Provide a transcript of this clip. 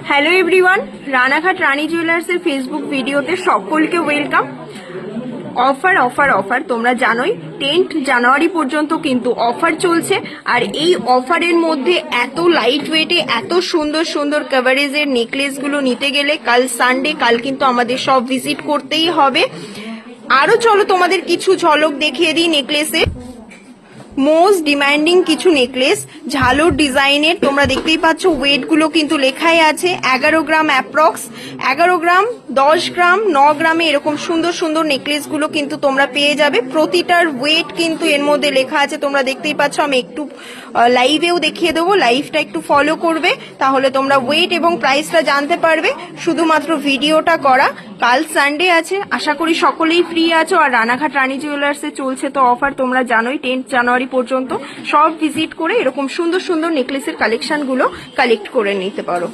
Hello everyone, Ranaghat রানী জুয়েলার্সের Facebook ভিডিওতে সকলকে welcome. Offer offer offer, তোমরা জানোই 10 জানুয়ারি পর্যন্ত কিন্তু অফার চলছে। আর এই অফারের মধ্যে এত লাইট ওয়েটে এত সুন্দর সুন্দর কভারেজের নেকলেসগুলো নিতে গেলে কাল সানডে, কাল কিন্তু আমাদের সব ভিজিট করতেই হবে। আরো চলো তোমাদের কিছু ঝলক দেখিয়ে দিই নেকলেসের। মোস্ট ডিমান্ডিং কিছু নেকলেস ঝালোর ডিজাইনের, তোমরা দেখতেই পাচ্ছ ওয়েট গুলো কিন্তু লেখাই আছে 11 গ্রাম অ্যাপ্রক্স, 11 গ্রাম, 10 গ্রাম, 9 গ্রামে এরকম সুন্দর সুন্দর নেকলেস গুলো কিন্তু তোমরা পেয়ে যাবে। প্রতিটার ওয়েট কিন্তু এর মধ্যে লেখা আছে, তোমরা দেখতেই পাচ্ছ। আমি একটু লাইভেও দেখিয়ে দেবো, লাইভটা একটু ফলো করবে, তাহলে তোমরা ওয়েট এবং প্রাইসটা জানতে পারবে। শুধুমাত্র ভিডিওটা করা। কাল সানডে আছে, আশা করি সকলেই ফ্রি আছো। আর রানাঘাট রানী জুয়েলার্সে চলছে তো অফার, তোমরা জানোই 10 জানুয়ারি পর্যন্ত। সব ভিজিট করে এরকম সুন্দর সুন্দর নেকলেসের কালেকশনগুলো কালেক্ট করে নিতে পারো।